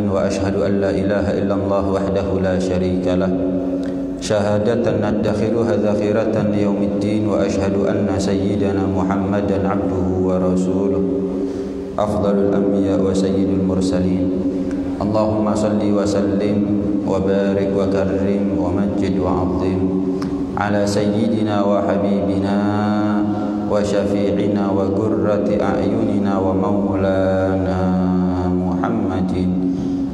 وأشهد أن لا إله إلا الله وحده لا شريك له شهادة ندخرها ذخيرة ليوم الدين وأشهد أن سيدنا محمدا عبده ورسوله أفضل الأنبياء وسيد المرسلين اللهم صل وسلم وبارك وكرم ومجد وعظم على سيدنا وحبيبنا وشفيعنا وقرة أعيننا ومولانا محمد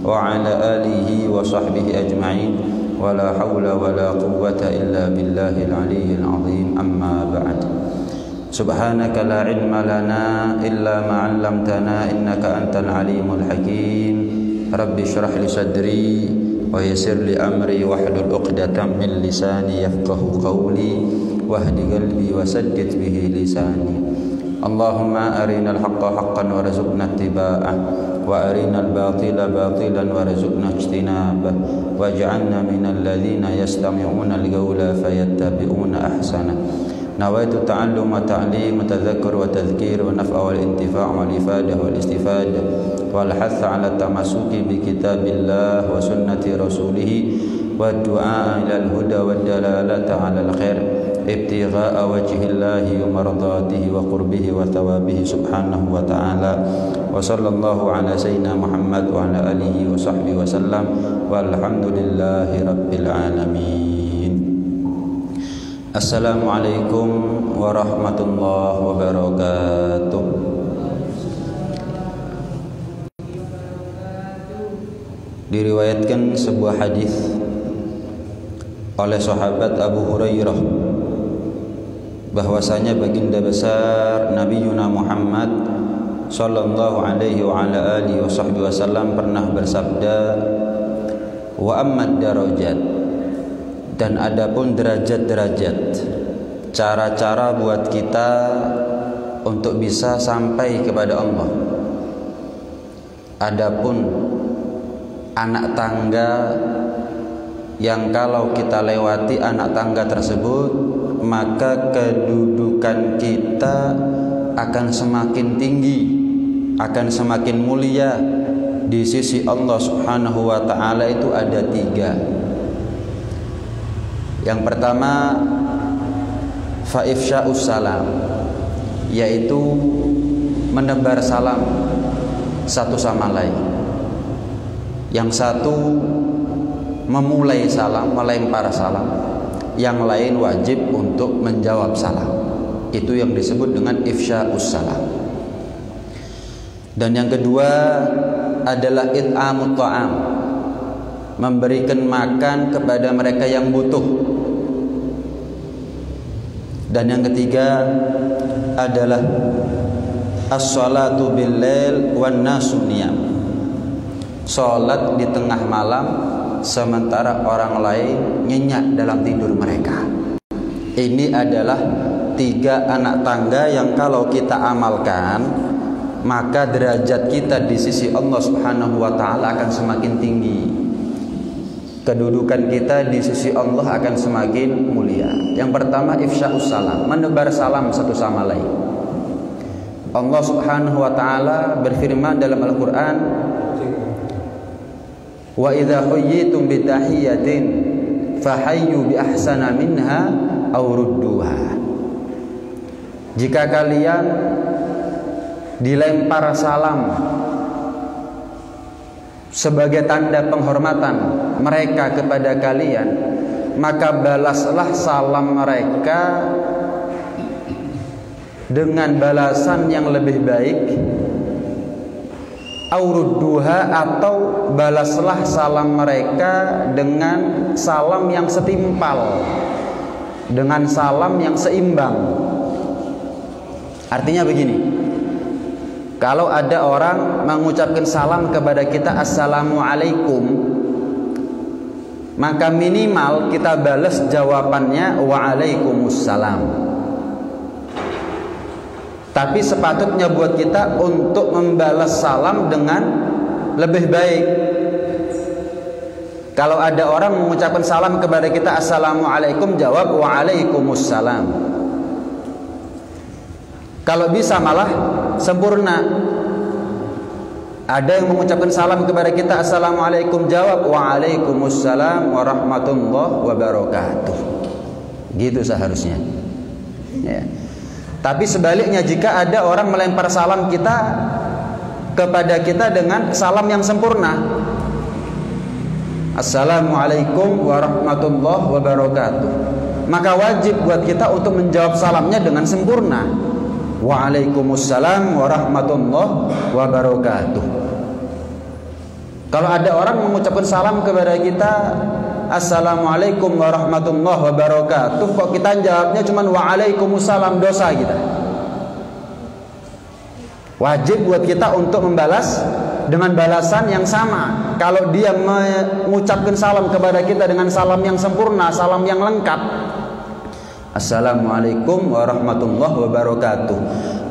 وعلى آله وصحبه أجمعين ولا حول ولا قوة إلا بالله العلي العظيم أما بعد سبحانك لا علم لنا إلا ما علمتنا إنك أنت العليم الحكيم رب اشرح لي صدري ويسر لي أمري واحلل عقدة من لساني يفقه قولي واهد قلبي وسدد به لساني اللهم أرنا الحق حقا وارزقنا اتباعه وأرنا الباطل باطلا وارزقنا اجتنابه واجعلنا من الذين يستمعون القول فيتبعون أحسنه نويت التعلم وتعليم وتذكر وتذكير والنفع والانتفاع والإفادة والاستفادة والحث على التمسك بكتاب الله وسنة رسوله والدعاء إلى الهدى والدلالة على الخير ابتغاء وجه الله ومرضاته وقربه وثوابه سبحانه وتعالى وصلى الله على سيدنا محمد وعلى آله وصحبه وسلم والحمد لله رب العالمين. Assalamualaikum warahmatullahi wabarakatuh. Diriwayatkan sebuah hadis oleh sahabat Abu Hurairah bahwasanya baginda besar Nabi Yuna Muhammad sallallahu alaihi wa ala alihi wasallam pernah bersabda, wa ammad darajat, dan adapun derajat-derajat, cara-cara buat kita untuk bisa sampai kepada Allah. Adapun anak tangga yang kalau kita lewati anak tangga tersebut, maka kedudukan kita akan semakin tinggi, akan semakin mulia di sisi Allah Subhanahu wa ta'ala. Itu ada 3. Yang pertama, fa ifsya'us salam, yaitu menebar salam satu sama lain. Yang satu memulai salam, melempar salam, yang lain wajib untuk menjawab salam. Itu yang disebut dengan ifsya'us salam. Dan yang kedua adalah it'amut ta'am, memberikan makan kepada mereka yang butuh. Dan yang ketiga adalah as-salatu bil-lail wan nasu niyam, salat di tengah malam sementara orang lain nyenyak dalam tidur mereka. Ini adalah 3 anak tangga yang kalau kita amalkan, maka derajat kita di sisi Allah Subhanahu wa ta'ala akan semakin tinggi. Kedudukan kita di sisi Allah akan semakin mulia. Yang pertama, ifsya'us salam, menebar salam satu sama lain. Allah Subhanahu wa ta'ala berfirman dalam Al-Qur'an, wa idza huyyitum bi tahiyyatin fahayyu bi ahsana minha aw rudduha. Jika kalian dilempar salam sebagai tanda penghormatan mereka kepada kalian, maka balaslah salam mereka dengan balasan yang lebih baik, aurudduha, atau balaslah salam mereka dengan salam yang setimpal, dengan salam yang seimbang. Artinya begini, kalau ada orang mengucapkan salam kepada kita assalamualaikum, maka minimal kita balas jawabannya waalaikumsalam. Tapi sepatutnya buat kita untuk membalas salam dengan lebih baik. Kalau ada orang mengucapkan salam kepada kita assalamualaikum, jawab waalaikumsalam. Kalau bisa malah sempurna. Ada yang mengucapkan salam kepada kita, assalamualaikum, jawab waalaikumsalam warahmatullahi wabarakatuh. Gitu seharusnya. Ya. Tapi sebaliknya, jika ada orang melempar salam kita kepada kita dengan salam yang sempurna, assalamualaikum warahmatullahi wabarakatuh, maka wajib buat kita untuk menjawab salamnya dengan sempurna, waalaikumsalam warahmatullahi wabarakatuh. Kalau ada orang mengucapkan salam kepada kita, assalamualaikum warahmatullahi wabarakatuh, kok kita jawabnya cuma waalaikumsalam, dosa kita. Wajib buat kita untuk membalas dengan balasan yang sama. Kalau dia mengucapkan salam kepada kita dengan salam yang sempurna, salam yang lengkap, assalamualaikum warahmatullahi wabarakatuh,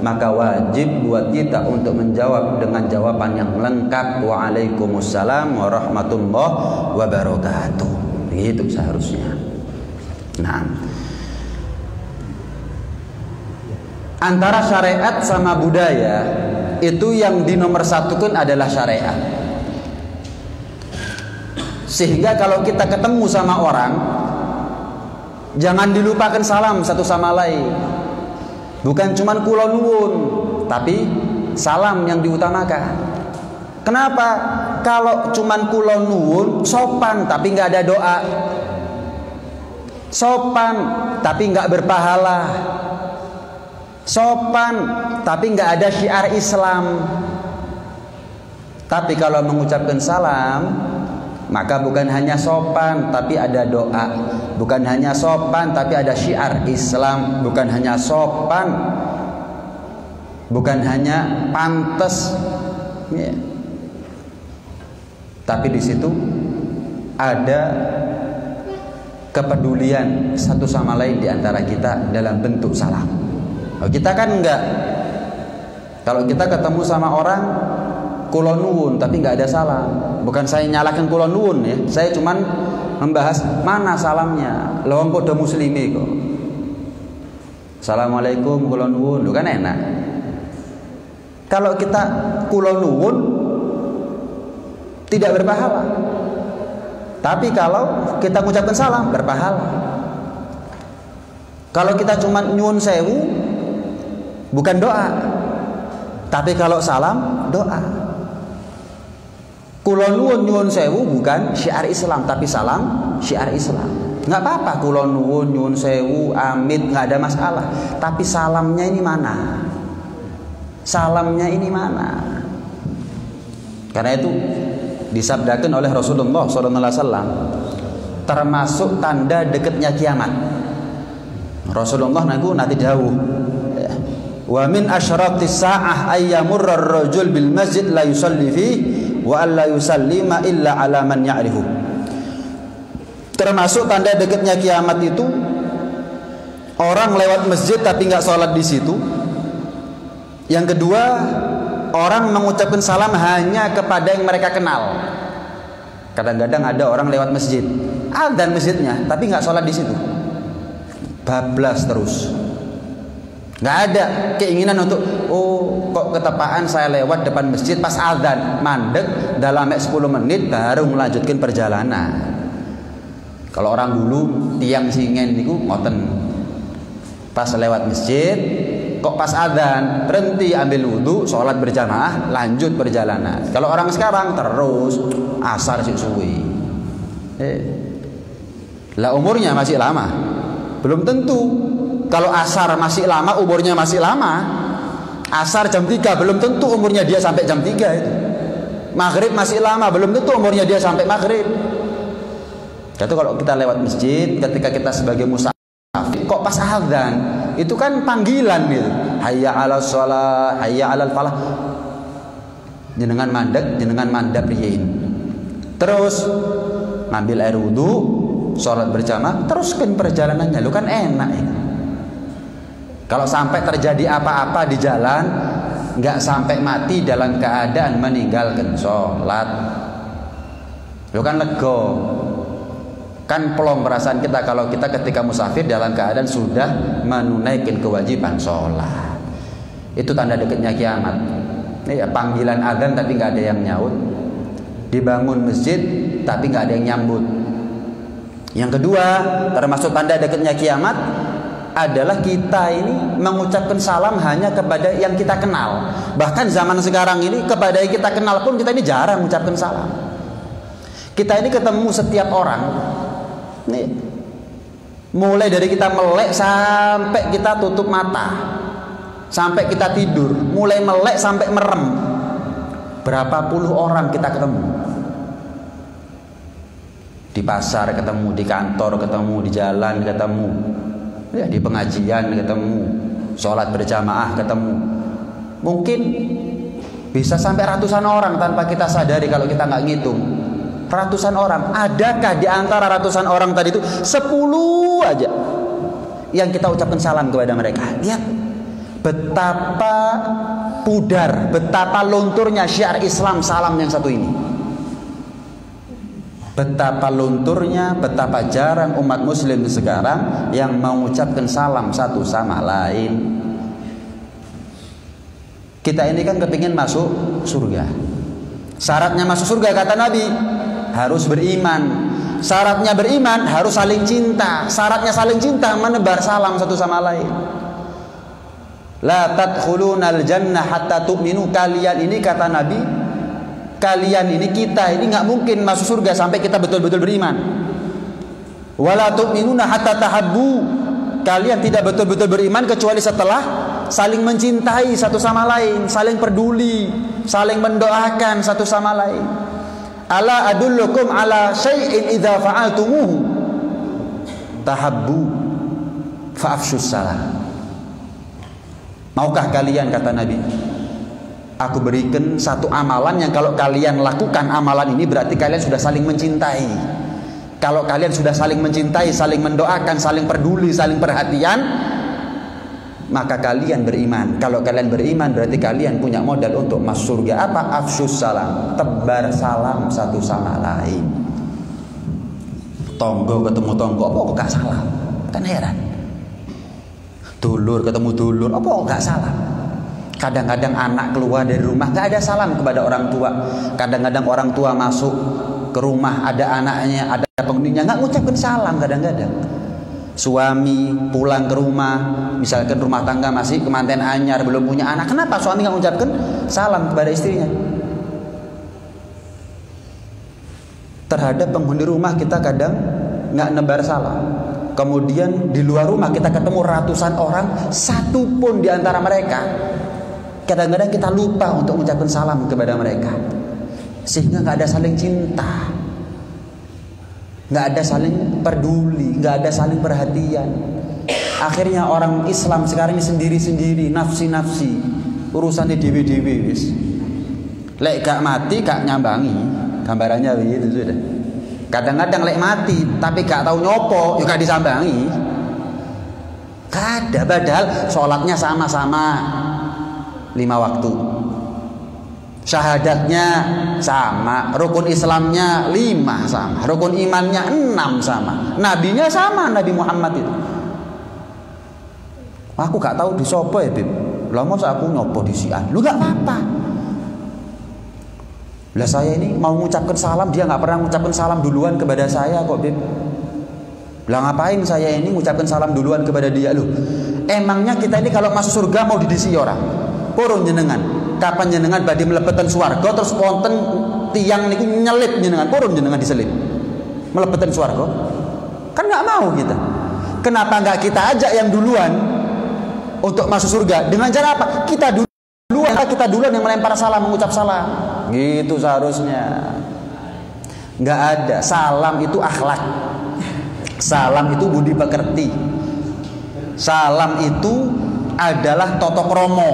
maka wajib buat kita untuk menjawab dengan jawaban yang lengkap, waalaikumsalam warahmatullahi wabarakatuh. Begitu seharusnya. Nah, antara syariat sama budaya itu yang dinomorsatukan adalah syariat. Sehingga kalau kita ketemu sama orang, jangan dilupakan salam satu sama lain. Bukan cuman kula nuwun, tapi salam yang diutamakan. Kenapa? Kalau cuman kula nuwun sopan tapi nggak ada doa, sopan tapi nggak berpahala, sopan tapi nggak ada syiar Islam. Tapi kalau mengucapkan salam, maka bukan hanya sopan tapi ada doa, bukan hanya sopan tapi ada syiar Islam, bukan hanya sopan, bukan hanya pantas, ya. Tapi di situ ada kepedulian satu sama lain di antara kita dalam bentuk salam. Kita kan enggak. Kalau kita ketemu sama orang, kula nuwun tapi nggak ada salam. Bukan saya nyalakan kula nuwun ya, saya cuman membahas mana salamnya. Lawang podo muslimi kok. Assalamualaikum kula nuwun, kan enak. Kalau kita kula nuwun tidak berpahala. Tapi kalau kita mengucapkan salam berpahala. Kalau kita cuma nyuwun sewu bukan doa. Tapi kalau salam doa. Kula nuwun nyuwun sewu bukan syiar Islam, tapi salam syiar Islam. Nggak apa-apa kula nuwun nyuwun sewu amit, nggak ada masalah. Tapi salamnya ini mana? Salamnya ini mana? Karena itu disabdakan oleh Rasulullah SAW, termasuk tanda dekatnya kiamat. Rasulullah nanti dawuh, wa min asyratis sa'ah ayyamurra ar-rajul bil masjid la yusalli fihi wa alla yusallima illa ala man ya'rifu. Termasuk tanda dekatnya kiamat itu orang lewat masjid tapi nggak sholat di situ. Yang kedua, orang mengucapkan salam hanya kepada yang mereka kenal. Kadang-kadang ada orang lewat masjid, adzan masjidnya, tapi nggak sholat di situ. Bablas terus. Nggak ada keinginan untuk, oh kok ketepaan saya lewat depan masjid pas adzan, mandek dalam 10 menit baru melanjutkan perjalanan. Kalau orang dulu tiang singen niku ngoten. Pas lewat masjid, kok pas adzan berhenti ambil wudu, sholat berjamaah, lanjut perjalanan. Kalau orang sekarang terus asar sik suwi. Lah umurnya masih lama. Belum tentu. Kalau asar masih lama, umurnya masih lama. Asar jam 3 belum tentu umurnya dia sampai jam 3 itu. Maghrib masih lama, belum tentu umurnya dia sampai maghrib. Jadi kalau kita lewat masjid, ketika kita sebagai musafir, kok pas adzan itu kan panggilan gitu, hayya 'alas shalah, hayya 'alal falah, jenengan mandap riyin, terus ngambil air wudu, sholat berjamaah, teruskan perjalanannya. Lu kan enak ya. Kalau sampai terjadi apa-apa di jalan, nggak sampai mati dalam keadaan meninggalkan sholat, lu kan lego. Kan pelong perasaan kita kalau kita ketika musafir dalam keadaan sudah menunaikan kewajiban sholat. Itu tanda dekatnya kiamat. Ya, panggilan adzan tapi nggak ada yang nyaut. Dibangun masjid tapi nggak ada yang nyambut. Yang kedua, termasuk tanda dekatnya kiamat adalah kita ini mengucapkan salam hanya kepada yang kita kenal. Bahkan zaman sekarang ini kepada yang kita kenal pun kita ini jarang mengucapkan salam. Kita ini ketemu setiap orang nih, mulai dari kita melek sampai kita tutup mata, sampai kita tidur, mulai melek sampai merem, berapa puluh orang kita ketemu. Di pasar ketemu, di kantor ketemu, di jalan ketemu, ya, di pengajian ketemu, sholat berjamaah ketemu. Mungkin bisa sampai ratusan orang tanpa kita sadari kalau kita nggak ngitung. Ratusan orang. Adakah di antara ratusan orang tadi itu 10 aja yang kita ucapkan salam kepada mereka? Lihat betapa pudar, betapa lunturnya syiar Islam salam yang satu ini. Betapa lunturnya, betapa jarang umat muslim sekarang yang mengucapkan salam satu sama lain. Kita ini kan kepingin masuk surga. Syaratnya masuk surga kata Nabi harus beriman. Syaratnya beriman harus saling cinta. Syaratnya saling cinta menebar salam satu sama lain. La tadkhulunal jannah hatta tu'minu. Kalian ini kata Nabi, kalian ini, kita ini nggak mungkin masuk surga sampai kita betul-betul beriman. Wala tu'minuna hatta tahabbu. Kalian tidak betul-betul beriman kecuali setelah saling mencintai satu sama lain, saling peduli, saling mendoakan satu sama lain. Ala adullukum ala syai'in idza fa'altumuhu tahabbu fa'afshus salam. Maukah kalian kata Nabi, aku berikan satu amalan yang kalau kalian lakukan amalan ini berarti kalian sudah saling mencintai. Kalau kalian sudah saling mencintai, saling mendoakan, saling peduli, saling perhatian, maka kalian beriman. Kalau kalian beriman berarti kalian punya modal untuk masuk surga. Apa? Afsyus salam, tebar salam satu sama lain. Tonggo ketemu tonggo, apa kok gak salam? Kan heran. Dulur ketemu dulur, apa kok gak salam? Kadang-kadang anak keluar dari rumah gak ada salam kepada orang tua. Kadang-kadang orang tua masuk ke rumah ada anaknya, ada penghuninya, gak ngucapkan salam kadang-kadang. Suami pulang ke rumah, misalkan rumah tangga masih kemanten anyar, belum punya anak, kenapa suami gak ngucapkan salam kepada istrinya? Terhadap penghuni rumah kita kadang gak nebar salam. Kemudian di luar rumah kita ketemu ratusan orang, satu pun di antara mereka kadang-kadang kita lupa untuk mengucapkan salam kepada mereka, sehingga nggak ada saling cinta, nggak ada saling peduli, nggak ada saling perhatian. Akhirnya orang Islam sekarang ini sendiri-sendiri, nafsi-nafsi, urusannya dewi-dewi wis. Lek gak mati gak nyambangi, gambarannya begitu sudah. Kadang-kadang lek mati tapi gak tahu nyopo, juga disambangi. Gak ada, padahal sholatnya sama-sama 5 waktu, syahadatnya sama, rukun Islamnya 5 sama, rukun imannya 6 sama, nabinya sama, Nabi Muhammad itu. Aku gak tahu di sopo ya Bib, lah masa aku nyopo di sian, lu gak apa-apa. Lah saya ini mau mengucapkan salam, dia gak pernah mengucapkan salam duluan kepada saya kok Bib. Lah ngapain saya ini mengucapkan salam duluan kepada dia? Loh, emangnya kita ini kalau masuk surga mau didisi orang? Purun jenengan, kapan jenengan badhe mlebetan swarga terus wonten tiang niku nyelip jenengan, purun jenengan diselip mlebetan swarga? Kan nggak mau kita. Kenapa nggak kita ajak yang duluan untuk masuk surga? Dengan cara apa? Kita duluan yang melempar salam, mengucap salam. Gitu seharusnya. Nggak ada. Salam itu akhlak. Salam itu budi pekerti. Salam itu adalah toto kromo.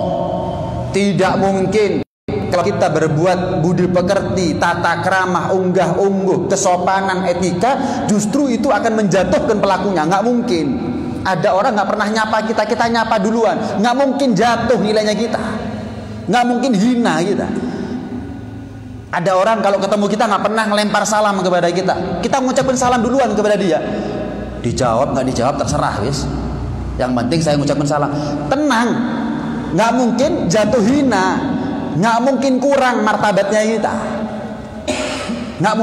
Tidak mungkin kalau kita berbuat budi pekerti, tata kramah, unggah ungguh, kesopanan, etika, justru itu akan menjatuhkan pelakunya. Nggak mungkin. Ada orang nggak pernah nyapa kita, kita nyapa duluan. Nggak mungkin jatuh nilainya kita. Nggak mungkin hina kita. Ada orang kalau ketemu kita nggak pernah ngelempar salam kepada kita. Kita mengucapkan salam duluan kepada dia. Dijawab nggak dijawab terserah wis. Yang penting saya mengucapkan salam. Tenang. Nggak mungkin jatuh hina, nggak mungkin kurang martabatnya kita. Nggak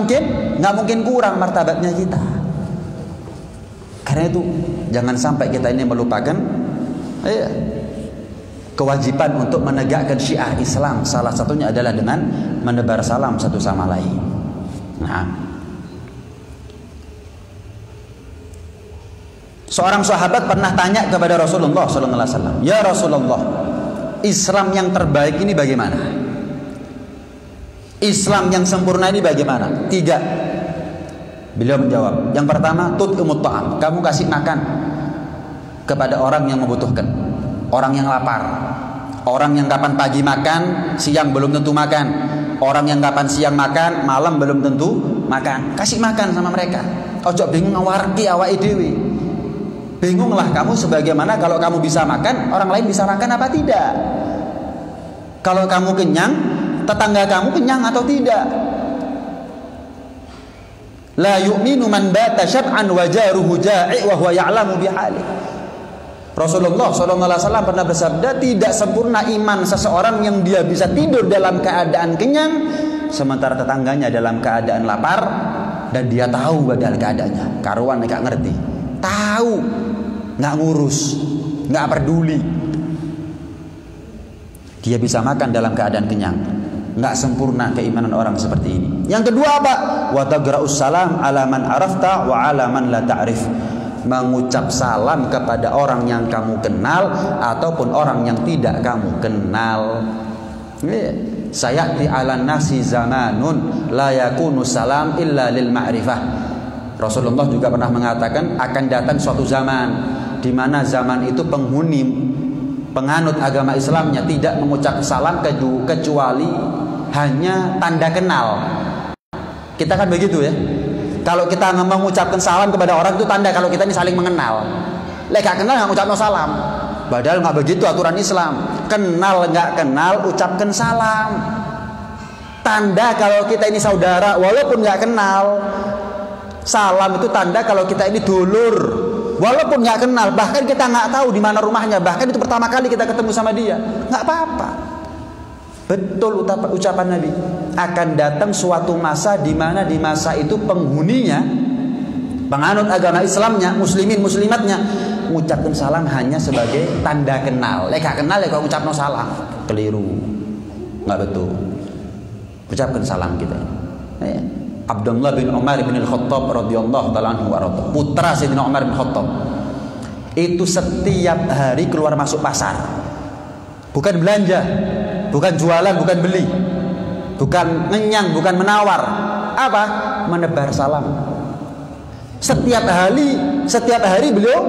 mungkin kurang martabatnya kita. Karena itu jangan sampai kita ini melupakan kewajiban untuk menegakkan syiar Islam. Salah satunya adalah dengan menebar salam satu sama lain. Nah, seorang sahabat pernah tanya kepada Rasulullah SAW, "Ya Rasulullah, Islam yang terbaik ini bagaimana? Islam yang sempurna ini bagaimana?" 3. Beliau menjawab, yang pertama, tut'imut ta'am, kamu kasih makan kepada orang yang membutuhkan, orang yang lapar, orang yang kapan pagi makan, siang belum tentu makan, orang yang kapan siang makan, malam belum tentu makan. Kasih makan sama mereka. Ojo bingung ngawarki awake dhewe. Bingunglah kamu sebagaimana kalau kamu bisa makan, orang lain bisa makan apa tidak. Kalau kamu kenyang, tetangga kamu kenyang atau tidak. La yu'minu man bata syab'an wa jaruhu ja'i wa huwa ya'lamu bihali. Rasulullah SAW pernah bersabda, tidak sempurna iman seseorang yang dia bisa tidur dalam keadaan kenyang sementara tetangganya dalam keadaan lapar dan dia tahu padahal keadaannya. Karuan gak ngerti, tahu, gak ngurus, gak peduli. Dia bisa makan dalam keadaan kenyang. Nggak sempurna keimanan orang seperti ini. Yang kedua apa? Wa tagra'us salam ala man arafta wa ala man la ta'rif. Mengucap salam kepada orang yang kamu kenal ataupun orang yang tidak kamu kenal. Sayati ala nasi zamanun la yakunu salam illa lil ma'rifah. Rasulullah juga pernah mengatakan akan datang suatu zaman di mana zaman itu penganut agama Islamnya tidak mengucap salam kecuali hanya tanda kenal. Kita kan begitu ya. Kalau kita mengucapkan salam kepada orang itu tanda kalau kita ini saling mengenal. Lek gak kenal nggak ucapno salam. Padahal nggak begitu aturan Islam. Kenal nggak kenal ucapkan salam. Tanda kalau kita ini saudara walaupun nggak kenal. Salam itu tanda kalau kita ini dulur. Walaupun nggak kenal, bahkan kita nggak tahu di mana rumahnya, bahkan itu pertama kali kita ketemu sama dia, nggak apa-apa. Betul ucapan Nabi. Akan datang suatu masa di mana di masa itu penghuninya, penganut agama Islamnya, muslimin muslimatnya, mengucapkan salam hanya sebagai tanda kenal. Lek kenal ya kok ucapno salam, keliru, nggak betul. Ucapkan salam kita. Abdullah bin Umar bin Al-Khattab radhiyallahu ta'ala anhu warḍah, putra Sayyidina Umar bin Khattab. Itu setiap hari keluar masuk pasar. Bukan belanja, bukan jualan, bukan beli, bukan ngenyang, bukan menawar. Apa? Menebar salam. Setiap hari beliau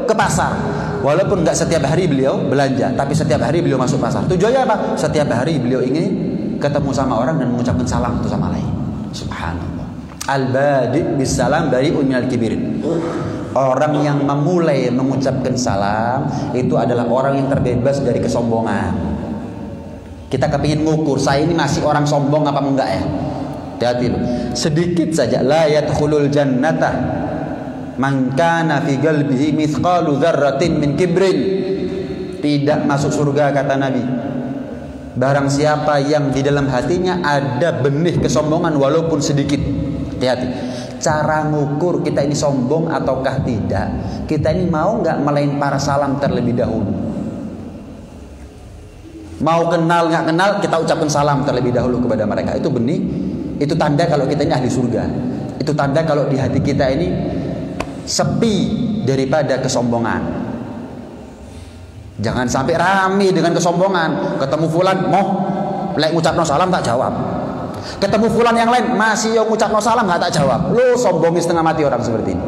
ke pasar. Walaupun enggak setiap hari beliau belanja, tapi setiap hari beliau masuk pasar. Tujuannya apa? Setiap hari beliau ingin ketemu sama orang dan mengucapkan salam satu sama lain. Subhanallah. Al-badi' bisalam bari'un minal kibirin. Orang yang memulai mengucapkan salam itu adalah orang yang terbebas dari kesombongan. Kita kepingin ngukur, saya ini masih orang sombong apa enggak ya? Hati-hati loh. Sedikit saja la yadkhulul jannata man kana fi qalbihi mithqalu dzarratin min kibrin. Tidak masuk surga kata Nabi barang siapa yang di dalam hatinya ada benih kesombongan walaupun sedikit. Hati-hati. Cara ngukur kita ini sombong ataukah tidak, kita ini mau nggak melempar salam terlebih dahulu. Mau kenal nggak kenal, kita ucapkan salam terlebih dahulu kepada mereka. Itu benih, itu tanda kalau kita ini ahli surga. Itu tanda kalau di hati kita ini sepi daripada kesombongan. Jangan sampai rame dengan kesombongan. Ketemu fulan, moh lek ngucapno salam tak jawab. Ketemu fulan yang lain masih yang ngucapno salam nggak tak jawab. Lu sombongi setengah mati orang seperti ini.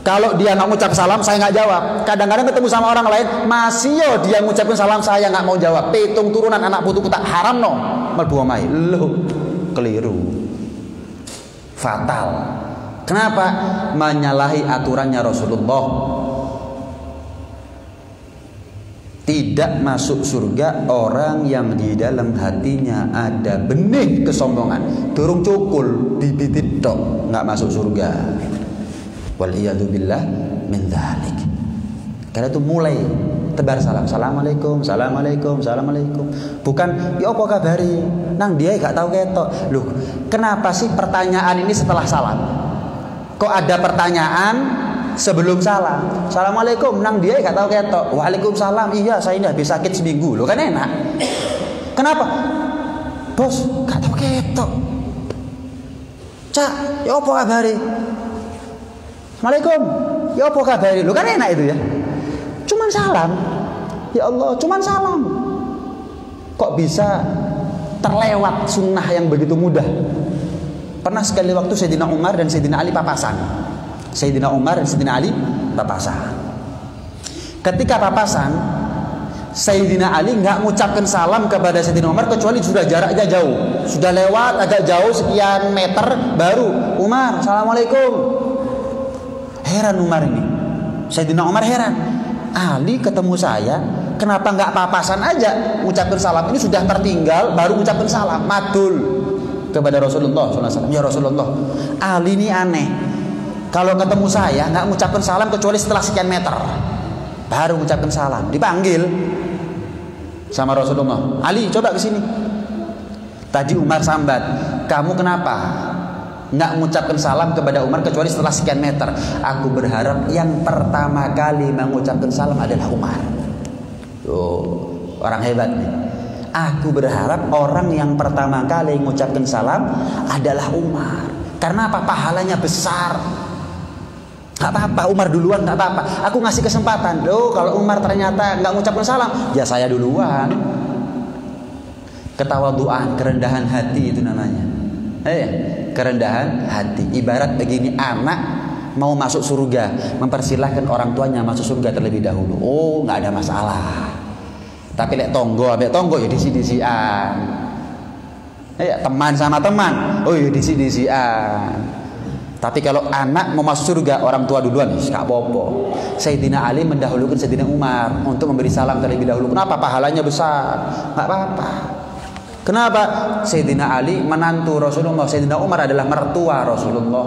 Kalau dia nggak ngucap salam, saya nggak jawab. Kadang-kadang ketemu sama orang lain, masih yo dia ngucapin salam, saya nggak mau jawab. Pitung turunan anak putuku tak haram no, melbu omai. Lu keliru, fatal. Kenapa? Menyalahi aturannya Rasulullah. Tidak masuk surga orang yang di dalam hatinya ada benih kesombongan. Durung cukul, bibit tok, nggak masuk surga. Waliyadu billah min dzalik. Karena itu mulai tebar salam. Assalamualaikum, assalamualaikum, assalamualaikum. Bukan, ya apa kabari? Nang dia gak tahu ketok. Loh, kenapa sih pertanyaan ini setelah salam? Kok ada pertanyaan sebelum salam? Assalamualaikum, nang dia gak tahu ketok. Waalaikumsalam, iya saya ini habis sakit seminggu. Loh kan enak. Kenapa? Bos, gak tahu ketok. Cak, ya apa kabari? Assalamualaikum, ya apa kabari? Loh kan enak itu ya. Cuman salam. Ya Allah, cuman salam. Kok bisa terlewat sunnah yang begitu mudah? Pernah sekali waktu Sayyidina Umar dan Sayyidina Ali papasan. Sayyidina Umar dan Sayyidina Ali papasan. Ketika papasan, Sayyidina Ali nggak mengucapkan salam kepada Sayyidina Umar kecuali sudah jaraknya jauh. Sudah lewat agak jauh sekian meter baru Umar, assalamualaikum. Heran Umar ini. Sayyidina Umar heran. Ali ketemu saya, kenapa nggak papasan aja mengucapkan salam? Ini sudah tertinggal, baru mengucapkan salam. Madul kepada Rasulullah SAW. Ya Rasulullah, Ali ini aneh. Kalau ketemu saya nggak mengucapkan salam kecuali setelah sekian meter, baru mengucapkan salam. Dipanggil sama Rasulullah. Ali, coba ke sini. Tadi Umar sambat, kamu kenapa nggak mengucapkan salam kepada Umar kecuali setelah sekian meter? Aku berharap yang pertama kali mengucapkan salam adalah Umar. Tuh, orang hebat nih. Aku berharap orang yang pertama kali mengucapkan salam adalah Umar. Karena apa? Pahalanya besar. Gak apa-apa, Umar duluan gak apa-apa. Aku ngasih kesempatan. Loh, kalau Umar ternyata nggak mengucapkan salam, ya saya duluan. Ketawaduan, kerendahan hati itu namanya. Kerendahan hati. Ibarat begini, anak mau masuk surga, mempersilahkan orang tuanya masuk surga terlebih dahulu. Oh, nggak ada masalah. Tapi lek tonggo, ambek tonggo ya disi-disian. Teman sama teman, oh ya disi-disian. Tapi kalau anak mau masuk surga, orang tua duluan, gak apa-apa. Sayyidina Ali mendahulukan Sayyidina Umar untuk memberi salam terlebih dahulu. Kenapa? Pahalanya besar. Gak apa-apa. Kenapa? Sayyidina Ali menantu Rasulullah, Sayyidina Umar adalah mertua Rasulullah.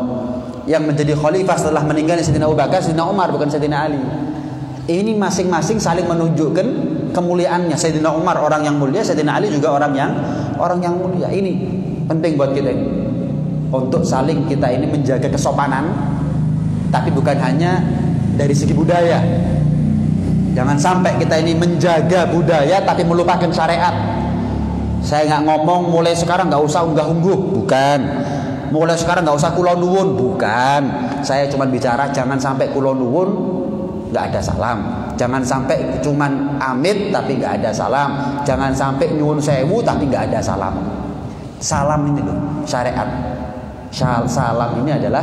Yang menjadi khalifah setelah meninggalnya Sayyidina Abu Bakar, Sayyidina Umar, bukan Sayyidina Ali. Ini masing-masing saling menunjukkan kemuliaannya. Sayyidina Umar orang yang mulia, Sayyidina Ali juga orang yang mulia. Ini penting buat kita ini. Untuk saling kita ini menjaga kesopanan, tapi bukan hanya dari segi budaya. Jangan sampai kita ini menjaga budaya tapi melupakan syariat. Saya nggak ngomong mulai sekarang nggak usah unggah-ungguh, bukan. Mulai sekarang nggak usah kulon nuwun, bukan. Saya cuma bicara jangan sampai kulon nuwun nggak ada salam. Jangan sampai cuman amit tapi nggak ada salam. Jangan sampai nyuwun sewu tapi nggak ada salam. Salam ini loh syariat. Salam ini adalah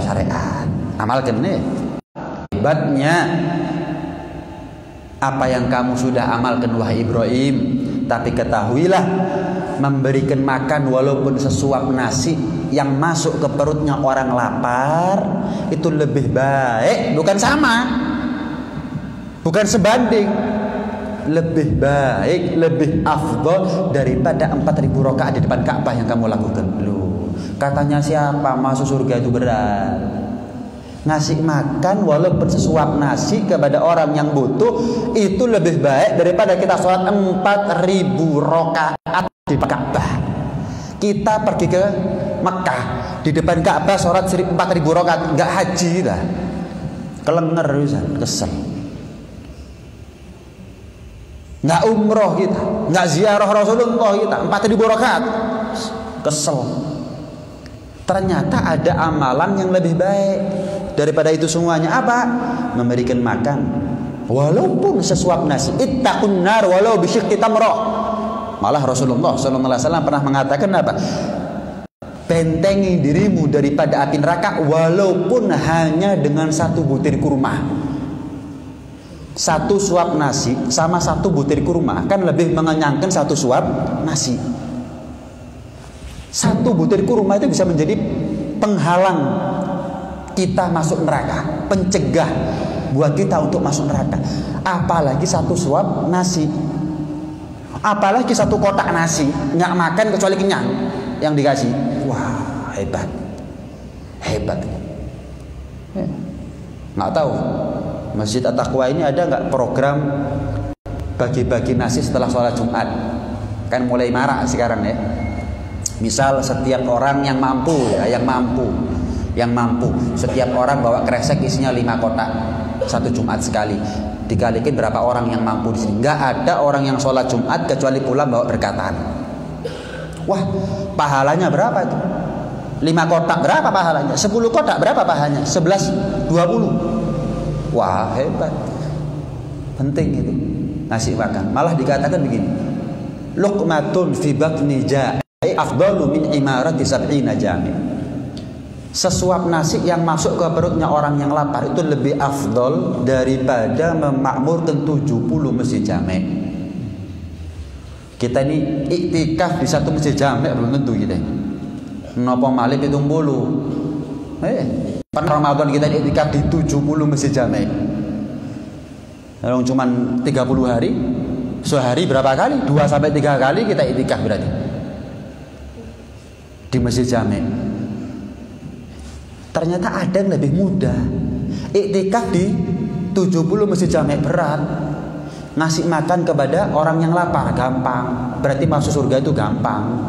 syariat. Amalkan nih. Hebatnya apa yang kamu sudah amalkan wahai Ibrahim. Tapi ketahuilah, memberikan makan walaupun sesuap nasi yang masuk ke perutnya orang lapar itu lebih baik, bukan sama, bukan sebanding, lebih baik, lebih afdol daripada 4.000 rakaat di depan Ka'bah yang kamu lakukan. Loh, katanya siapa masuk surga itu berat? Ngasih makan walaupun sesuap nasi kepada orang yang butuh itu lebih baik daripada kita sholat 4.000 rakaat di Ka'bah. Kita pergi ke Mekah, di depan Ka'bah sholat 4.000 rakaat, nggak haji dah. Kelenger bisa, kesel. Nggak umroh kita, nggak ziarah Rasulullah kita, 4.000 rakaat, kesel. Ternyata ada amalan yang lebih baik daripada itu semuanya. Apa? Memberikan makan walaupun sesuap nasi. Ittaqun nar walau bisyikki tamrah. Malah Rasulullah SAW pernah mengatakan apa? Bentengi dirimu daripada api neraka walaupun hanya dengan 1 butir kurma. 1 suap nasi sama 1 butir kurma kan lebih mengenyangkan 1 suap nasi. 1 butir kurma itu bisa menjadi penghalang kita masuk neraka, pencegah buat kita untuk masuk neraka. Apalagi 1 suap nasi, apalagi 1 kotak nasi, nggak makan kecuali kenyang yang dikasih. Wah, hebat, hebat. Nggak Masjid At-Taqwa ini ada nggak program bagi-bagi nasi setelah sholat Jumat? Kan mulai marak sekarang ya. Misal setiap orang yang mampu ya, yang mampu, setiap orang bawa kresek isinya 5 kotak satu Jumat sekali. Dikalikin berapa orang yang mampu di sini? Nggak ada orang yang sholat Jumat kecuali pulang bawa berkataan. Wah, pahalanya berapa itu? 5 kotak berapa pahalanya? 10 kotak berapa pahalanya? 11, 20. Wah, hebat. Penting itu nasi makan. Malah dikatakan begini, luqmatun fi batni ja'i afdalu min imarati sab'ina jami. Sesuap nasi yang masuk ke perutnya orang yang lapar itu lebih afdol daripada memakmurkan 70 masjid jami'. Kita ini iktikaf di satu masjid jami' belum tentu kita. Napa malih 70. Pada Ramadan kita iktikaf di 70 masjid jami'. Kalau cuma 30 hari, sehari berapa kali? 2 sampai 3 kali kita iktikaf berarti di masjid jami'. Ternyata ada yang lebih mudah. Iktikaf di 70 masjid jami' berat. Ngasih makan kepada orang yang lapar gampang. Berarti masuk surga itu gampang.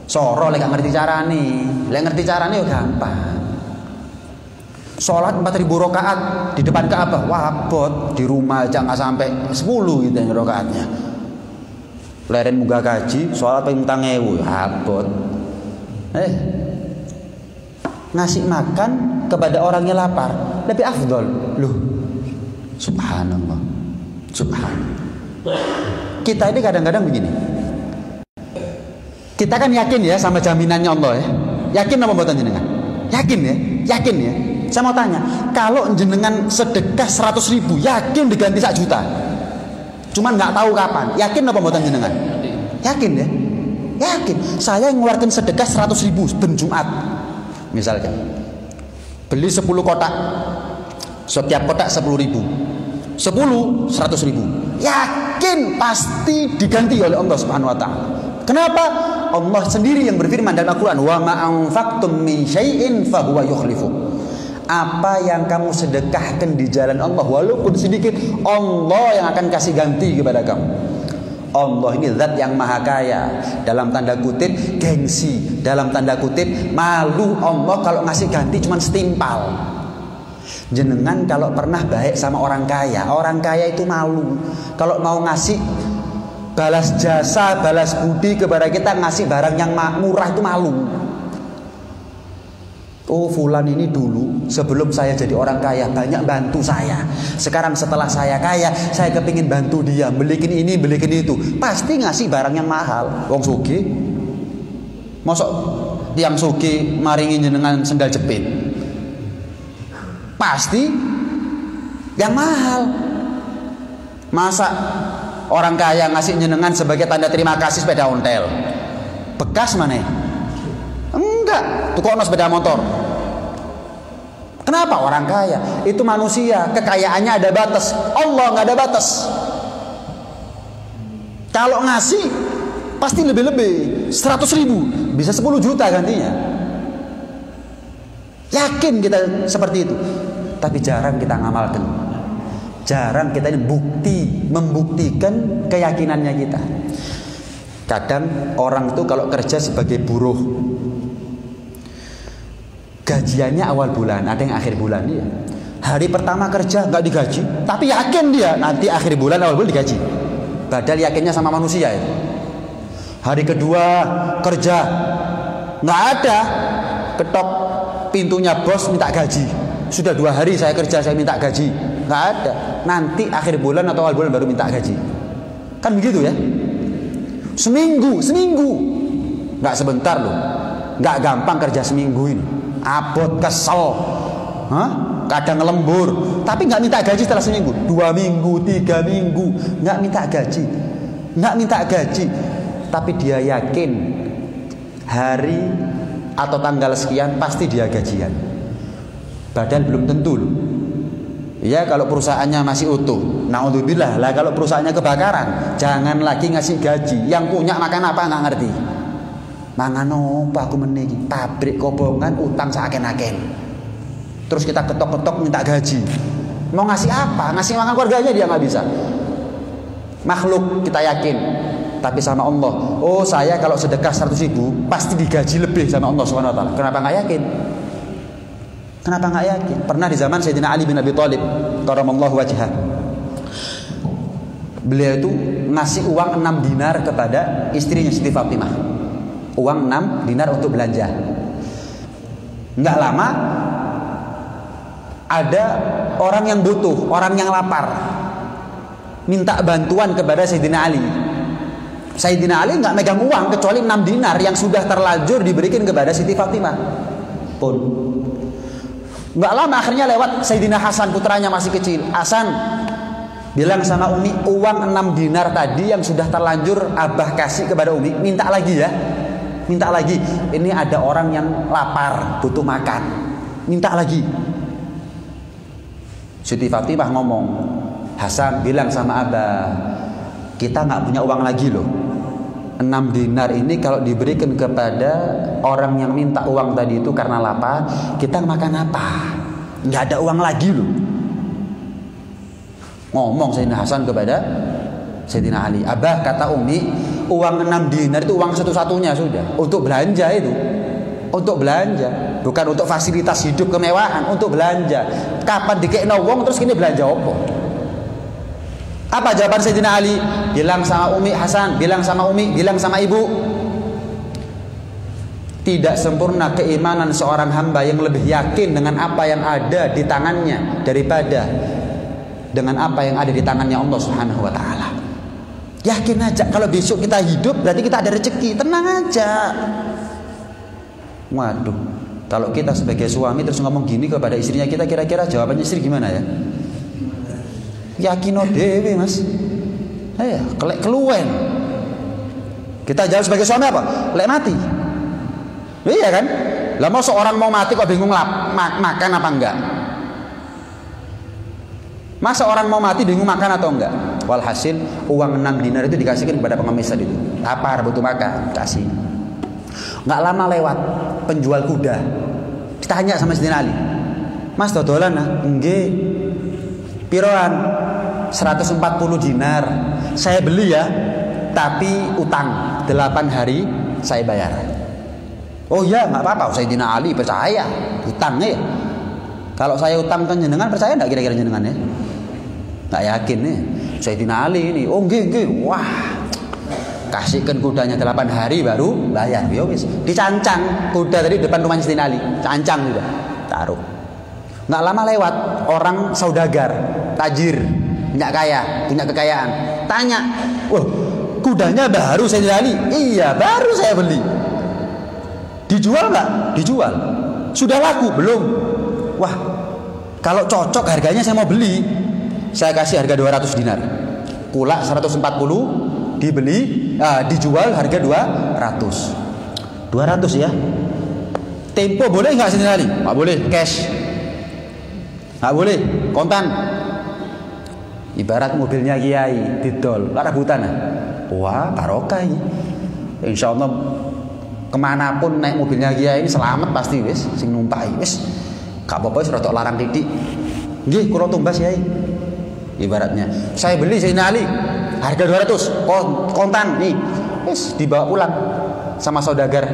Soro lek ngerti carane. Lek ngerti carane yo gampang. Sholat 4000 rakaat di depan Ka'bah, wah abot. Di rumah aja nggak sampai 10 gitu rakaatnya. Leren muga gaji, sholat paling utang 1000, abot. Ngasih makan kepada orang yang lapar lebih afdol. Loh, subhanallah, subhanallah. Kita ini kadang-kadang begini. Kita kan yakin ya sama jaminannya Allah ya. Yakin apa mboten jenengan? Yakin ya? Yakin ya? Saya mau tanya, kalau jenengan sedekah 100.000, yakin diganti 1 juta? Cuman nggak tahu kapan. Yakin apa mboten jenengan? Yakin ya? Yakin. Saya ngeluarkan sedekah 100.000 ben Jumat. Misalkan beli 10 kotak. Setiap kotak 10.000. 10 100.000. Yakin pasti diganti oleh Allah Subhanahu wa taala. Kenapa? Allah sendiri yang berfirman dalam Al-Qur'an, "Wa ma anfaqtum min syai'in fa huwa yukhlifu." Apa yang kamu sedekahkan di jalan Allah walaupun sedikit, Allah yang akan kasih ganti kepada kamu. Allah ini zat yang maha kaya. Dalam tanda kutip gengsi, dalam tanda kutip malu Allah kalau ngasih ganti cuma setimpal. Jenengan kalau pernah baik sama orang kaya itu malu. Kalau mau ngasih balas jasa, balas budi kepada kita, ngasih barang yang murah itu malu. Oh, fulan ini dulu sebelum saya jadi orang kaya banyak bantu saya. Sekarang setelah saya kaya, saya kepingin bantu dia, belikin ini, belikin itu. Pasti ngasih barang yang mahal. Wong sugih, mosok tiang sugih maringi jenengan sendal jepit. Pasti yang mahal. Masa orang kaya ngasih jenengan sebagai tanda terima kasih sepeda ontel? Bekas mana? Enggak, tukono sepeda motor. Kenapa? Orang kaya itu manusia, kekayaannya ada batas. Allah nggak ada batas. Kalau ngasih pasti lebih-lebih. 100.000 bisa 10 juta gantinya. Yakin kita seperti itu. Tapi jarang kita ngamalkan. Jarang kita ini membuktikan keyakinannya kita. Kadang orang itu kalau kerja sebagai buruh, gajiannya awal bulan, ada yang akhir bulan ya. Hari pertama kerja nggak digaji, tapi yakin dia nanti akhir bulan awal bulan digaji. Padahal yakinnya sama manusia itu. Hari kedua kerja nggak ada, ketok pintunya bos minta gaji. Sudah 2 hari saya kerja saya minta gaji, nggak ada. Nanti akhir bulan atau awal bulan baru minta gaji. Kan begitu ya? Seminggu, nggak sebentar loh, nggak gampang kerja seminggu ini. Abot, kesel, kadang lembur, tapi nggak minta gaji setelah seminggu, 2 minggu, 3 minggu, nggak minta gaji, tapi dia yakin hari atau tanggal sekian pasti dia gajian. Padahal belum tentu loh. Ya kalau perusahaannya masih utuh, naudzubillah lah. Kalau perusahaannya kebakaran, jangan lagi ngasih gaji. Yang punya makan apa nggak ngerti. Mangan apa aku meniki, pabrik kobongan utang seaken-aken. Terus kita ketok-ketok minta gaji. Mau ngasih apa? Ngasih makan keluarganya dia nggak bisa. Makhluk kita yakin, tapi sama Allah, oh saya kalau sedekah 100.000 pasti digaji lebih sama Allah Subhanahu Wa Taala. Kenapa nggak yakin? Kenapa nggak yakin? Pernah di zaman Sayyidina Ali bin Abi Thalib, karamallahu wajhah, beliau itu ngasih uang 6 dinar kepada istrinya Siti Fatimah. Uang 6 dinar untuk belanja. Nggak lama ada orang yang butuh, orang yang lapar, minta bantuan kepada Sayyidina Ali. Sayyidina Ali nggak megang uang kecuali 6 dinar yang sudah terlanjur diberikan kepada Siti Fatimah. Pun nggak lama akhirnya lewat Sayyidina Hasan, putranya masih kecil. Hasan bilang sama Umi, uang 6 dinar tadi yang sudah terlanjur Abah kasih kepada Umi, minta lagi ya, minta lagi. Ini ada orang yang lapar, butuh makan, minta lagi. Siti Fatimah ngomong, Hasan bilang sama Abah, kita nggak punya uang lagi loh. 6 dinar ini kalau diberikan kepada orang yang minta uang tadi itu karena lapar, kita makan apa? Nggak ada uang lagi loh. Ngomong Sayyidina Hasan kepada Sayyidina Ali, Abah, kata Umi, uang 6 dinar itu uang satu-satunya sudah untuk belanja itu, untuk belanja, bukan untuk fasilitas hidup kemewahan, untuk belanja. Kapan dikekno wong terus kini belanja opo? Apa jawaban Sayyidina Ali? Bilang sama Umi, Hasan, bilang sama Umi, bilang sama ibu, tidak sempurna keimanan seorang hamba yang lebih yakin dengan apa yang ada di tangannya daripada dengan apa yang ada di tangannya Allah Subhanahu Wa Taala. Yakin aja kalau besok kita hidup berarti kita ada rezeki, tenang aja. Waduh, kalau kita sebagai suami terus ngomong gini kepada istrinya kita, kira-kira jawabannya istri gimana ya? Yakino dewe mas, kelek keluwen. Kita jawab sebagai suami apa? Lek mati. Iya kan? Lah mau seorang mau mati kok bingung makan apa enggak? Masa orang mau mati bingung makan atau enggak? Walhasil uang 6 dinar itu dikasihkan kepada pengemis tadi itu. Lapar butuh makan, kasih. Nggak lama lewat penjual kuda, ditanya sama Sayyidina Ali, Mas dodolan nah? Nggih. Piroan? 140 dinar. Saya beli ya, tapi utang 8 hari saya bayar. Oh iya, nggak apa-apa. Sayyidina Ali percaya utangnya ya. Kalau saya utang kan jenengan percaya nggak kira-kira jenengan ya? Nggak yakin nih. Sayyidina Ali ini, oh nggih. Wah, kasihkan kudanya 8 hari baru bayar. Ya wis, dicancang kuda tadi depan rumah Sayyidina Ali, cancang juga, taruh. Nggak lama lewat orang saudagar, tajir, punya kaya, punya kekayaan. Tanya, wah kudanya baru Sayyidina Ali? Iya baru saya beli. Dijual nggak? Dijual. Sudah laku belum? Wah kalau cocok harganya saya mau beli. Saya kasih harga 200 dinar. Kula 140 dibeli, dijual harga 200 ya. Tempo boleh nggak Sayyidina Ali? Nggak boleh. Cash nggak boleh. Kontan. Ibarat mobilnya kiai didol lara hutan. Wah barokah ini. Insya Allah kemanapun naik mobilnya kiai ini selamat pasti wis. Sing numpai wis gak apa-apa wis rodok larang titik. Nggih kula tumbas kiai. Ibaratnya saya beli Sayyidina Ali harga 200 kontan nih, wis dibawa pulang sama saudagar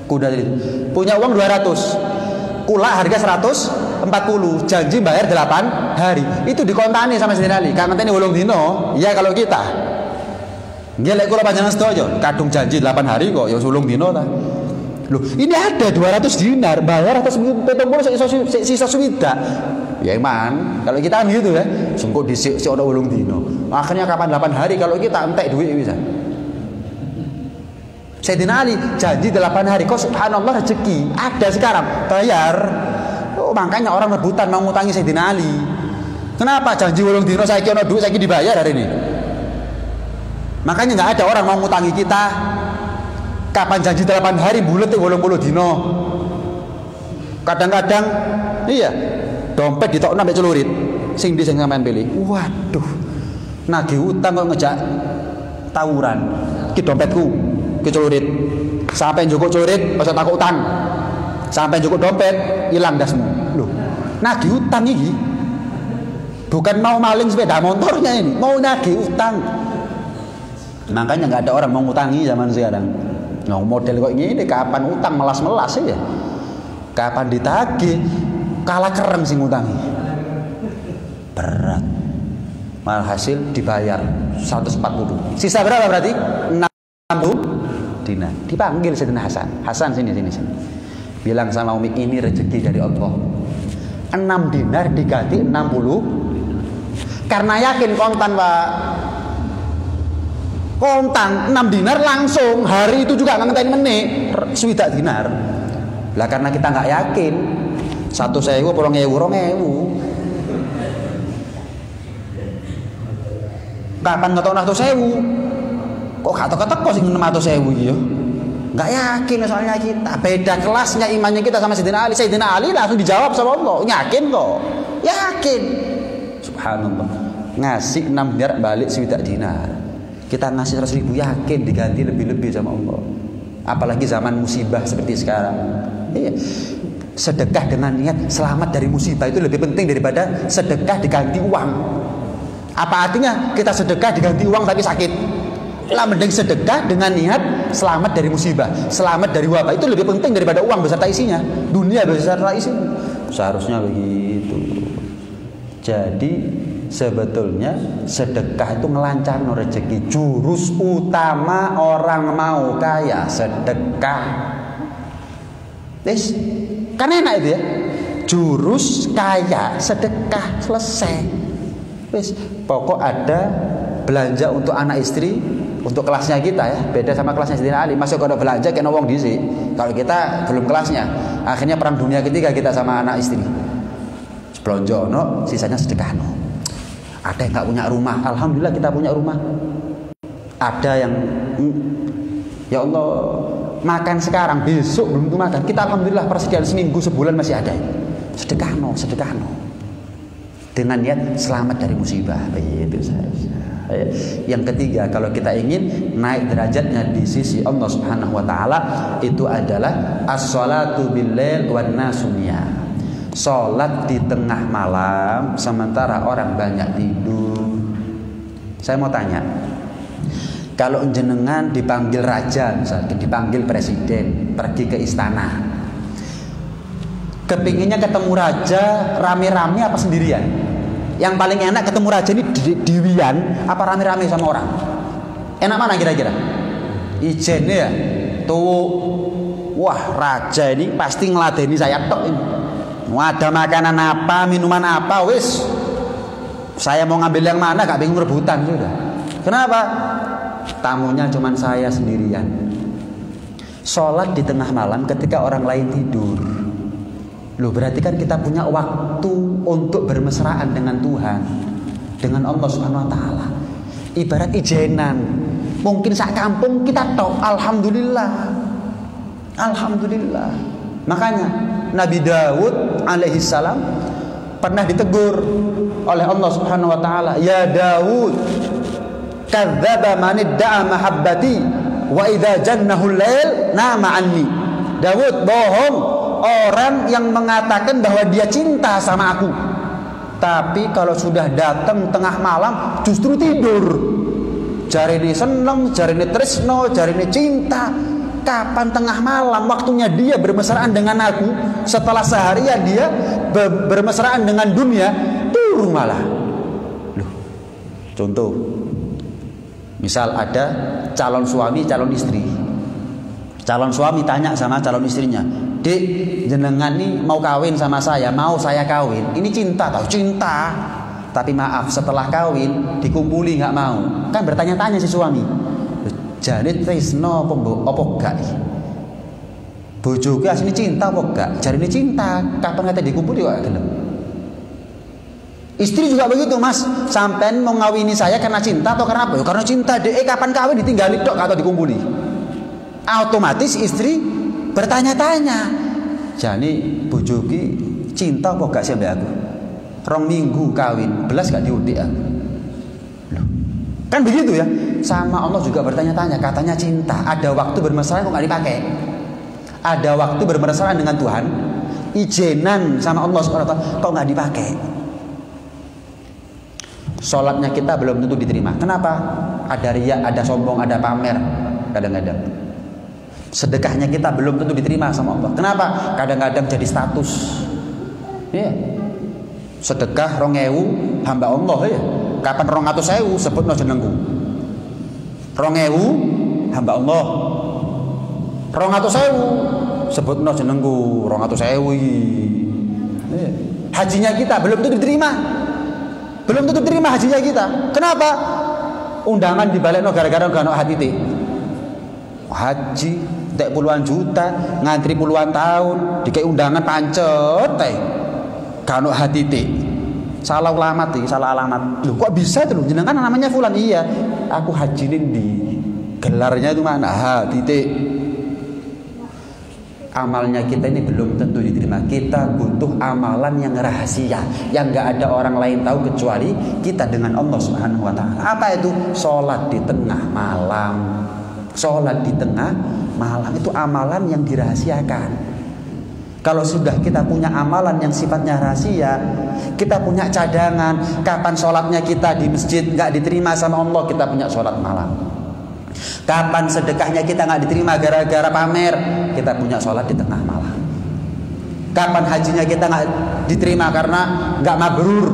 kuda tadi. Punya uang 200, kula harga 140, janji bayar 8 hari. Itu dikontani sama Sayyidina Ali. Kan ngenteni 8 dino. Ya kalau kita nggih lek kula panjenengan sedaya kadung janji 8 hari kok ya 8 dino ta. Loh, ini ada 200 dinar bayar atas 70 sisa swidak. Ya iman, kalau kita kan gitu ya, sengkok disik si ono 8 dino. Akhirnya kapan 8 hari kalau kita entek duit bisa. Sayyidina Ali janji 8 hari, kok subhanallah rezeki ada sekarang bayar. Oh, makanya orang rebutan mau ngutangi Sayyidina Ali. Kenapa janji 8 dino saiki ono duit saiki dibayar hari ini? Makanya nggak ada orang mau ngutangi kita. Kapan janji 8 hari bulet 80 dino. Kadang-kadang iya dompet ditokno ambek celurit. Sing ndi sing sampean pilih? Waduh. Nagih utang kok ngejak tawuran. Ki dompetku, ki celurit. Sampai njukuk celurit, ojo takut utang. Sampai njukuk dompet, ilang dasmu. Loh, nagih utang iki. Bukan mau maling sepeda motornya ini, mau nagih utang. Makanya nggak ada orang mau ngutangi zaman sekarang. Nah, model kok gini, kapan utang melas-melas ya? Kapan ditagih, kalah kereng sih ngutangi. Berat. Malah hasil dibayar 140. Sisa berapa berarti? 60 dinar. Dipanggil Sayyidina Hasan. Hasan sini. Bilang sama Umi, ini rezeki dari Allah. 6 dinar diganti 60. Karena yakin kontan, Pak. Kontan 6 dinar langsung. Hari itu juga nggak ngenteni meneh. Swidak dinar. Lah karena kita nggak yakin. 1.000, 2.000. Kapan ngetokno 100.000? Kok gak teko-teko sing 600.000 iki ya? Enggak yakin soalnya kita. Beda kelasnya imannya kita sama Sayyidina Ali. Sayyidina Ali langsung dijawab sama Allah. Yakin kok? Yakin. Subhanallah. Ngasih 6 dinar balik 1 dinar. Kita ngasih 100.000 yakin diganti lebih-lebih sama Allah. Apalagi zaman musibah seperti sekarang. Iya. Sedekah dengan niat selamat dari musibah itu lebih penting daripada sedekah diganti uang. Apa artinya kita sedekah diganti uang tapi sakit? Lah mending sedekah dengan niat selamat dari musibah, selamat dari wabah, itu lebih penting daripada uang beserta isinya, dunia beserta isinya. Seharusnya begitu. Jadi sebetulnya sedekah itu ngelancarno rezeki. Jurus utama orang mau kaya sedekah. Wis, kan enak itu ya. Jurus kaya sedekah, selesai. Wis, pokok ada belanja untuk anak istri, untuk kelasnya kita ya, beda sama kelasnya Sayyidina Ali. Masuk kalau belanja kena wong dhisik. Kalau kita belum kelasnya. Akhirnya perang dunia ketiga kita sama anak istri. Blonjono, sisanya sedekahno. Ada yang nggak punya rumah, alhamdulillah kita punya rumah. Ada yang ya Allah makan sekarang, besok belum tentu makan. Kita alhamdulillah persediaan seminggu sebulan masih ada. Sedekahno. Dengan niat selamat dari musibah. Itu seharusnya. Yang ketiga, kalau kita ingin naik derajatnya di sisi Allah Subhanahu wa taala, itu adalah as-shalatu bil-lail wan nasu niyam. Salat di tengah malam sementara orang banyak tidur. Saya mau tanya, kalau jenengan dipanggil raja, misalnya dipanggil presiden, pergi ke istana, kepinginnya ketemu raja rame-rame apa sendirian? Yang paling enak ketemu raja ini diwian apa rame-rame sama orang? Enak mana kira-kira? Ijen ya. Tuh, wah raja ini pasti ngeladeni saya tok ini. Mau ada makanan apa, minuman apa, wis. Saya mau ngambil yang mana, gak bingung rebutan sudah. Kenapa? Tamunya cuma saya sendirian. Sholat di tengah malam ketika orang lain tidur. Loh, berarti kan kita punya waktu untuk bermesraan dengan Tuhan, dengan Allah Subhanahu wa taala. Ibarat ijenan. Mungkin sak kampung kita tok, alhamdulillah. Alhamdulillah. Makanya Nabi Daud alaihi salam pernah ditegur oleh Allah Subhanahu wa taala, "Ya Daud, kadzdzaba man idda'a mahabbati wa idza jannahu al-lail nama anni." Daud, bohong orang yang mengatakan bahwa dia cinta sama aku, tapi kalau sudah datang tengah malam justru tidur. Jarine seneng, jarine tresno, jarine cinta. Kapan tengah malam waktunya dia bermesraan dengan aku? Setelah seharian dia bermesraan dengan dunia, turun malah. Loh, contoh, misal ada calon suami, calon istri. Calon suami tanya sama calon istrinya, "Dek, jenengan nih mau kawin sama saya, mau saya kawin. Ini cinta tau? Cinta. Tapi maaf, setelah kawin dikumpuli nggak mau." Kan bertanya-tanya si suami. Jane tresno apa gak? Bojoku asline cinta apa gak? Jarine cinta, kapan kate dikumpuli kok gelem. Istri juga begitu, Mas. Sampean mau ngawini saya karena cinta atau karena apa? Ya karena cinta. Dek, kapan kawin ditinggali tok atau dikumpuli? Otomatis istri bertanya-tanya. Jane bojoku cinta apa gak sih mbak aku? 2 minggu kawin, belas gak diudik aku. Loh, kan begitu ya. Sama Allah juga bertanya-tanya, katanya cinta. Ada waktu bermesraan kok gak dipakai. Ada waktu bermesraan dengan Tuhan, ijenan sama Allah SWT kok gak dipakai. sholatnya kita belum tentu diterima. Kenapa? Ada riya, ada sombong, ada pamer kadang-kadang. Sedekahnya kita belum tentu diterima sama Allah. Kenapa? Kadang-kadang jadi status. Ya. Sedekah 2.000 hamba Allah ya. Kapan 200.000 sebutno jenengku. 2.000 hamba Allah. 200.000 sebutno jenengku 200.000 iki. Ya. Hajinya kita belum tentu diterima. Belum tentu diterima hajinya kita. Kenapa? Undangan dibalekno gara-gara gak ono hati. Haji tek puluhan juta, ngantri puluhan tahun, dikei undangan pancet gak ono hati. Salah alamat iki, salah alamat. Loh kok bisa itu loh? Jenengan namanya fulan. Iya, aku haji di gelarnya itu mana? Hati. Amalnya kita ini belum tentu diterima. Kita butuh amalan yang rahasia, yang gak ada orang lain tahu kecuali kita dengan Allah Subhanahu wa taala. Apa itu? Sholat di tengah malam. Sholat di tengah malam itu amalan yang dirahasiakan. Kalau sudah kita punya amalan yang sifatnya rahasia, kita punya cadangan. Kapan sholatnya kita di masjid gak diterima sama Allah, kita punya sholat malam. Kapan sedekahnya kita gak diterima gara-gara pamer, kita punya sholat di tengah malam. Kapan hajinya kita gak diterima karena gak mabrur,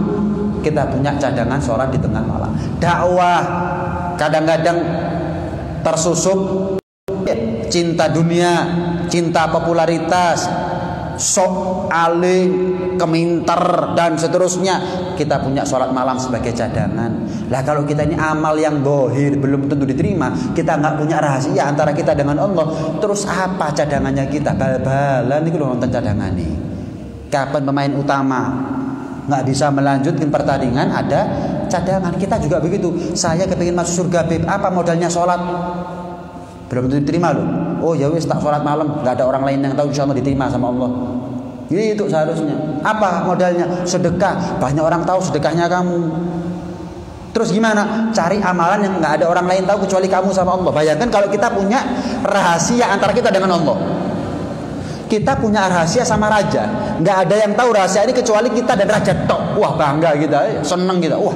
kita punya cadangan sholat di tengah malam. Dakwah kadang-kadang tersusup cinta dunia, cinta popularitas, sok alim, keminter dan seterusnya. Kita punya sholat malam sebagai cadangan. Lah kalau kita ini amal yang bohir belum tentu diterima, kita nggak punya rahasia antara kita dengan Allah, terus apa cadangannya kita? Bal-balan itu loh nonton cadangan nih. Kapan pemain utama nggak bisa melanjutkan pertandingan, ada cadangan. Kita juga begitu. Saya kepingin masuk surga, Beb. Apa modalnya sholat? Belum tentu diterima loh. Oh ya wis tak sholat malam, nggak ada orang lain yang tahu, insyaallah diterima sama Allah. Itu seharusnya. Apa modalnya? Sedekah. Banyak orang tahu sedekahnya kamu. Terus gimana? Cari amalan yang nggak ada orang lain tahu kecuali kamu sama Allah. Bayangkan kalau kita punya rahasia antara kita dengan Allah. Kita punya rahasia sama raja, nggak ada yang tahu rahasia ini kecuali kita dan raja tok. Wah bangga kita, seneng kita. Wah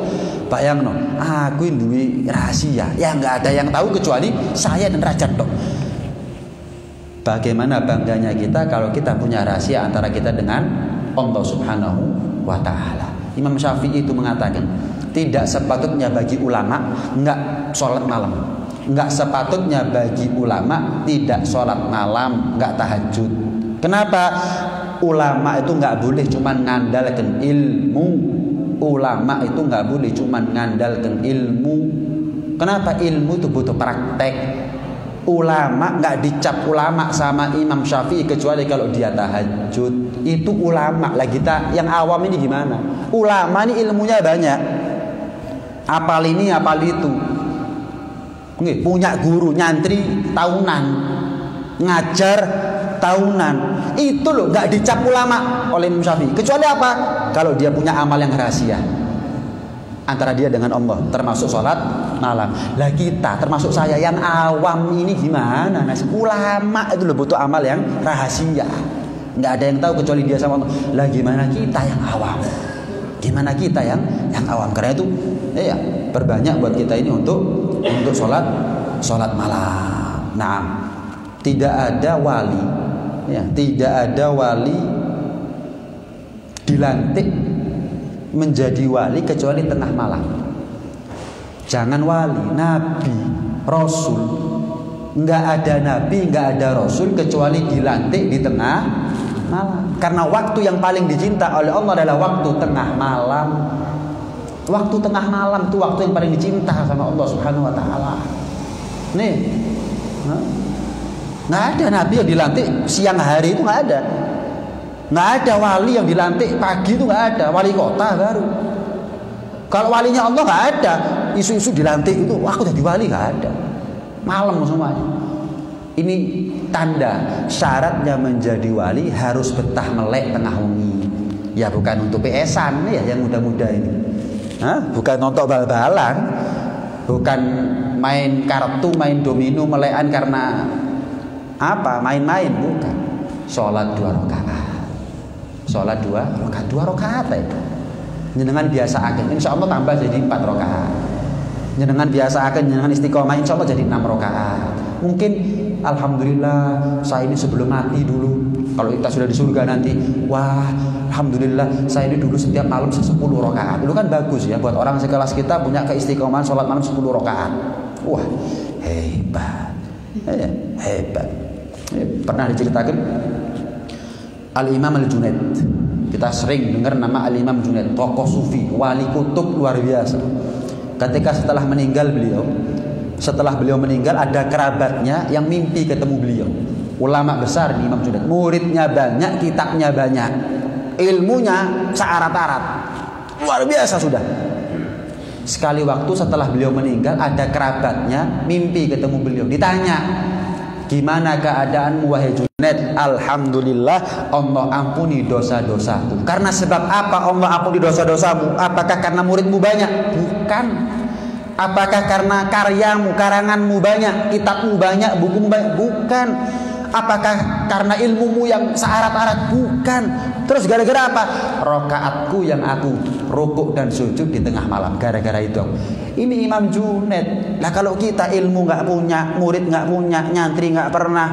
bayangno, aku ini rahasia, ya nggak ada yang tahu kecuali saya dan raja tok. Bagaimana bangganya kita kalau kita punya rahasia antara kita dengan Allah Subhanahu wa taala. Imam Syafi'i itu mengatakan, tidak sepatutnya bagi ulama enggak sholat malam. Enggak sepatutnya bagi ulama tidak sholat malam, enggak tahajud. Kenapa? Ulama itu enggak boleh cuma ngandalkan ilmu. Ulama itu enggak boleh cuma ngandalkan ilmu. Kenapa? Ilmu itu butuh praktek. Ulama nggak dicap ulama sama Imam Syafi'i kecuali kalau dia tahajud. Itu ulama. Lah kita yang awam ini gimana? Ulama ini ilmunya banyak, apal ini apal itu. Punya guru nyantri tahunan, ngajar tahunan. Itu loh nggak dicap ulama oleh Imam Syafi'i. Kecuali apa? Kalau dia punya amal yang rahasia antara dia dengan Allah, termasuk sholat malam. Lah kita, termasuk saya yang awam ini gimana? Nah, ulama itu loh butuh amal yang rahasia, nggak ada yang tahu kecuali dia sama Allah. Lah gimana kita yang awam? Gimana kita yang awam? Karena itu, ya perbanyak buat kita ini untuk sholat malam. Nah, tidak ada wali, ya, tidak ada wali dilantik menjadi wali kecuali tengah malam. Jangan wali, nabi, rasul, nggak ada nabi, nggak ada rasul kecuali dilantik di tengah malam. Karena waktu yang paling dicinta oleh Allah adalah waktu tengah malam. Waktu tengah malam itu waktu yang paling dicinta sama Allah Subhanahu wa taala. Nih, nggak ada nabi yang dilantik siang hari, itu nggak ada. Nggak ada wali yang dilantik pagi, itu nggak ada. Wali kota baru. Kalau walinya Allah nggak ada. Isu-isu dilantik itu, aku jadi wali, nggak ada. Malam semuanya. Ini tanda syaratnya menjadi wali harus betah melek tengah wengi. Ya bukan untuk PS-an ya yang muda-muda ini. Bukan nonton bal-balan, bukan main kartu, main domino, melekan karena apa? Main-main, bukan. Sholat 2 rakaat. Sholat 2 rakaat itu. Jenengan biasa akan, insya Allah tambah jadi 4 rakaat. Jenengan biasa akan, jenengan istiqomah, insya Allah jadi 6 rakaat. Mungkin alhamdulillah saya ini sebelum mati dulu, kalau kita sudah di surga nanti, wah alhamdulillah saya ini dulu setiap malam 10 rakaat. Itu kan bagus ya buat orang sekelas kita punya keistiqomahan sholat malam 10 rakaat. Wah hebat, hebat. Pernah diceritakan Al-Imam Al-Junaid. Kita sering dengar nama Al-Imam Junaid, tokoh sufi, wali kutub luar biasa. Ketika setelah beliau meninggal ada kerabatnya yang mimpi ketemu beliau. Ulama besar nih Imam Junaid, muridnya banyak, kitabnya banyak, ilmunya searat-arat, luar biasa sudah. Sekali waktu setelah beliau meninggal ada kerabatnya mimpi ketemu beliau, ditanya, gimana keadaanmu wahai Junaid? Alhamdulillah, Allah ampuni dosa-dosaku. Karena sebab apa Allah ampuni dosa-dosamu? Apakah karena muridmu banyak? Bukan. Apakah karena karyamu, karanganmu banyak, kitabmu banyak, bukumu banyak? Bukan. Apakah karena ilmumu yang searat-arat? Bukan. Terus gara-gara apa? Rokaatku yang aku rukuk dan sujud di tengah malam. Gara-gara itu. Ini Imam Junaid. Lah kalau kita ilmu nggak punya, murid nggak punya, nyantri nggak pernah,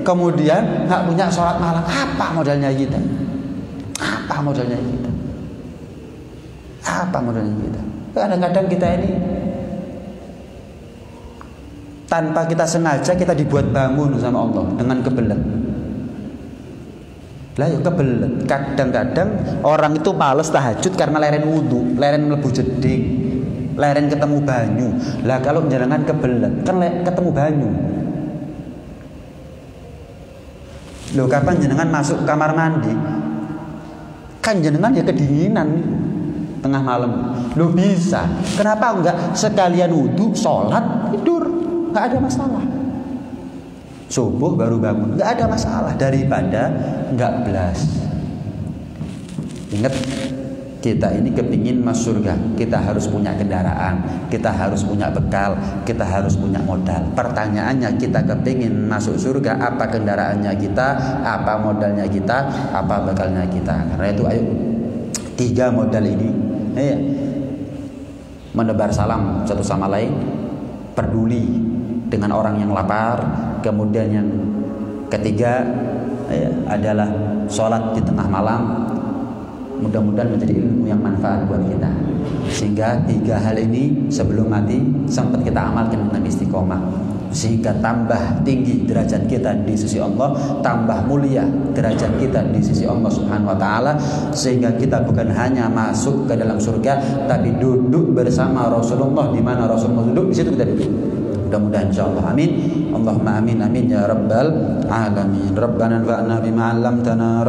kemudian nggak punya sholat malam, apa modalnya kita? Apa modalnya kita? Apa modalnya kita? Kadang-kadang kita ini tanpa kita sengaja kita dibuat bangun sama Allah dengan kebelet. Lah ya kebelet. Kadang-kadang orang itu males tahajud karena leren wudu, leren mlebu jeding, leren ketemu banyu. Lah kalau jenengan kebelet kan ketemu banyu. Loh kapan jenengan masuk kamar mandi? Kan jenengan ya kedinginan tengah malam. Loh bisa. Kenapa enggak sekalian wudu, sholat, tidur? Enggak ada masalah. Subuh baru bangun, enggak ada masalah daripada enggak belas. Ingat, kita ini kepingin masuk surga, kita harus punya kendaraan, kita harus punya bekal, kita harus punya modal. Pertanyaannya, kita kepingin masuk surga, apa kendaraannya kita, apa modalnya kita, apa bekalnya kita? Karena itu ayo 3 modal ini, menebar salam satu sama lain, peduli dengan orang yang lapar, kemudian yang ketiga adalah sholat di tengah malam. Mudah-mudahan menjadi ilmu yang manfaat buat kita, sehingga 3 hal ini sebelum mati sempat kita amalkan dengan istiqomah, sehingga tambah tinggi derajat kita di sisi Allah, tambah mulia derajat kita di sisi Allah Subhanahu wa taala, sehingga kita bukan hanya masuk ke dalam surga tapi duduk bersama Rasulullah. Di mana Rasulullah duduk, di situ kita duduk. Mudah-mudahan insyaallah. Amin. Allahumma amin amin ya rabbal alamin. Rabbana anfa'na bima 'allamtana.